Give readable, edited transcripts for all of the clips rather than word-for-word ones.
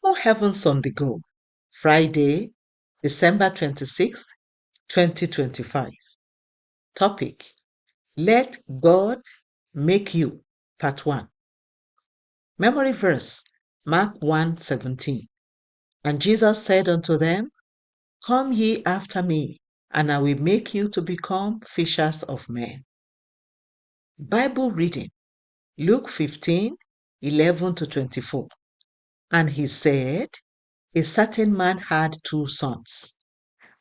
All Heavens on the Go, Friday, December 26th, 2025. Topic: Let God Make You, Part 1. Memory verse, Mark 1:17. And Jesus said unto them, Come ye after me, and I will make you to become fishers of men. Bible reading, Luke 15:11-24. And he said, A certain man had 2 sons.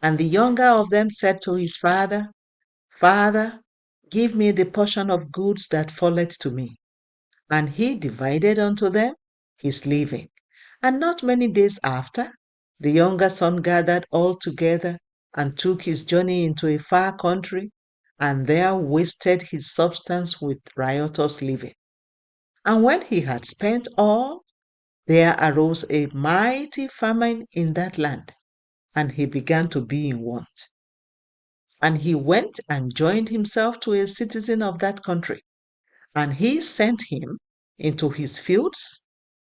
And the younger of them said to his father, Father, give me the portion of goods that falleth to me. And he divided unto them his living. And not many days after, the younger son gathered all together and took his journey into a far country, and there wasted his substance with riotous living. And when he had spent all, there arose a mighty famine in that land, and he began to be in want. And he went and joined himself to a citizen of that country, and he sent him into his fields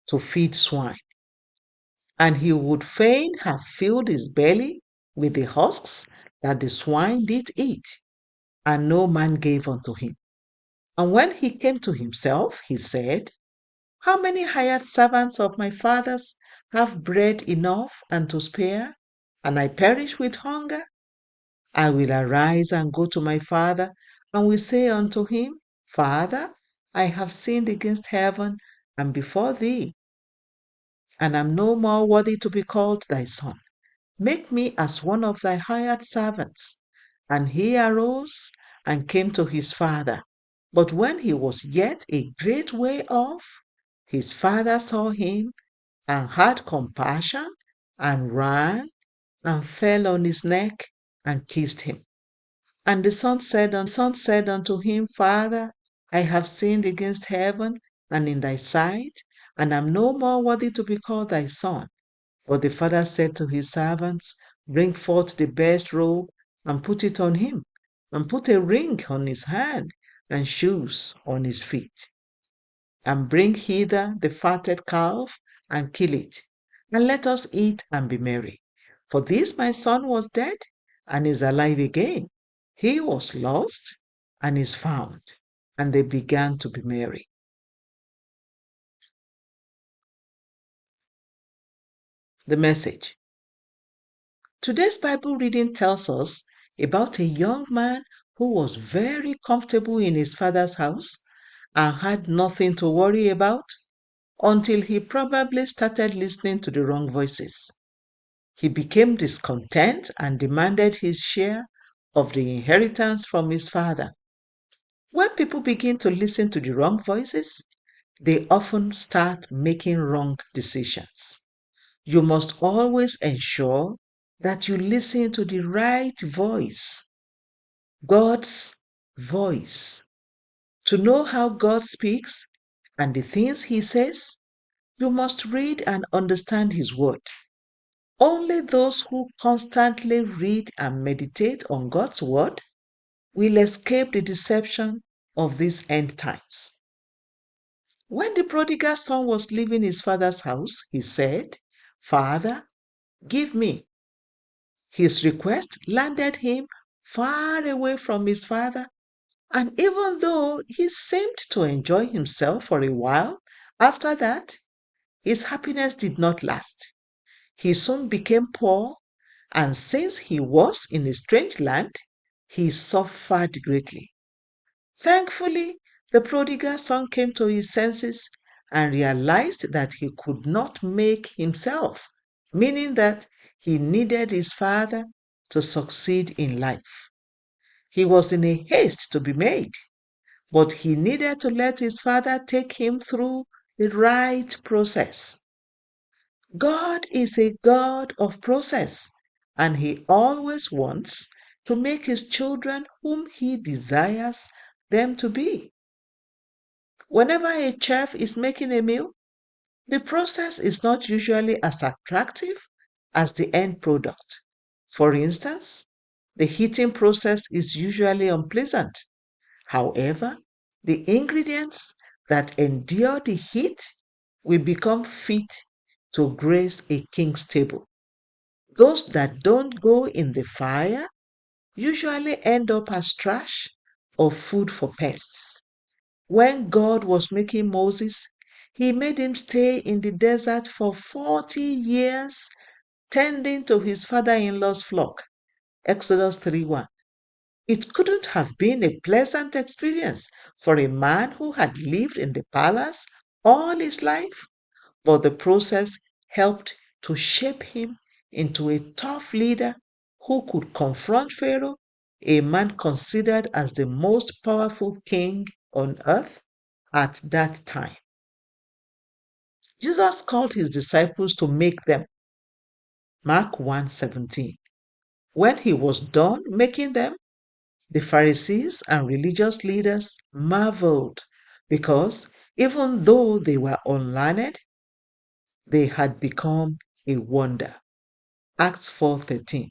to feed swine. And he would fain have filled his belly with the husks that the swine did eat, and no man gave unto him. And when he came to himself, he said, How many hired servants of my father's have bread enough and to spare, and I perish with hunger? I will arise and go to my father, and will say unto him, Father, I have sinned against heaven and before thee, and am no more worthy to be called thy son. Make me as one of thy hired servants. And he arose and came to his father. But when he was yet a great way off, his father saw him, and had compassion, and ran, and fell on his neck, and kissed him. And the son said unto him, Father, I have sinned against heaven and in thy sight, and am no more worthy to be called thy son. But the father said to his servants, Bring forth the best robe, and put it on him, and put a ring on his hand, and shoes on his feet. And bring hither the fatted calf, and kill it, and let us eat and be merry. For this my son was dead, and is alive again. He was lost, and is found. And they began to be merry. The message. Today's Bible reading tells us about a young man who was very comfortable in his father's house and had nothing to worry about until he probably started listening to the wrong voices. He became discontent and demanded his share of the inheritance from his father. When people begin to listen to the wrong voices, they often start making wrong decisions. You must always ensure that you listen to the right voice, God's voice. To know how God speaks and the things He says, you must read and understand His Word. Only those who constantly read and meditate on God's Word will escape the deception of these end times. When the prodigal son was leaving his father's house, he said, Father, give me. His request landed him far away from his father, and even though he seemed to enjoy himself for a while, after that, his happiness did not last. He soon became poor, and since he was in a strange land, he suffered greatly. Thankfully, the prodigal son came to his senses and realized that he could not make himself, meaning that he needed his father to succeed in life. He was in a haste to be made, but he needed to let his father take him through the right process. God is a God of process, and He always wants to make His children whom He desires them to be. Whenever a chef is making a meal, the process is not usually as attractive as the end product. For instance, the heating process is usually unpleasant. However, the ingredients that endure the heat will become fit to grace a king's table. Those that don't go in the fire usually end up as trash or food for pests. When God was making Moses, he made him stay in the desert for 40 years, tending to his father-in-law's flock. Exodus 3:1. It couldn't have been a pleasant experience for a man who had lived in the palace all his life, but the process helped to shape him into a tough leader who could confront Pharaoh, a man considered as the most powerful king on earth at that time. Jesus called his disciples to make them. Mark 1:17. When he was done making them, the Pharisees and religious leaders marveled because even though they were unlearned, they had become a wonder. Acts 4:13.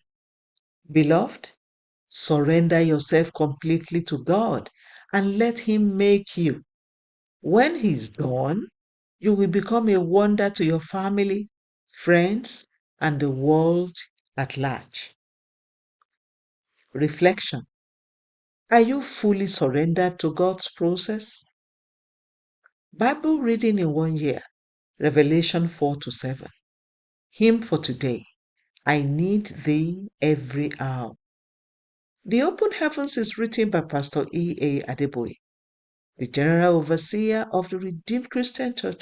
Beloved, surrender yourself completely to God and let him make you. When he's done, you will become a wonder to your family, friends, and the world at large. Reflection. Are you fully surrendered to God's process? Bible reading in 1 year, Revelation 4-7. Hymn for today. I need thee every hour. The Open Heavens is written by Pastor E.A. Adeboye, the General Overseer of the Redeemed Christian Church of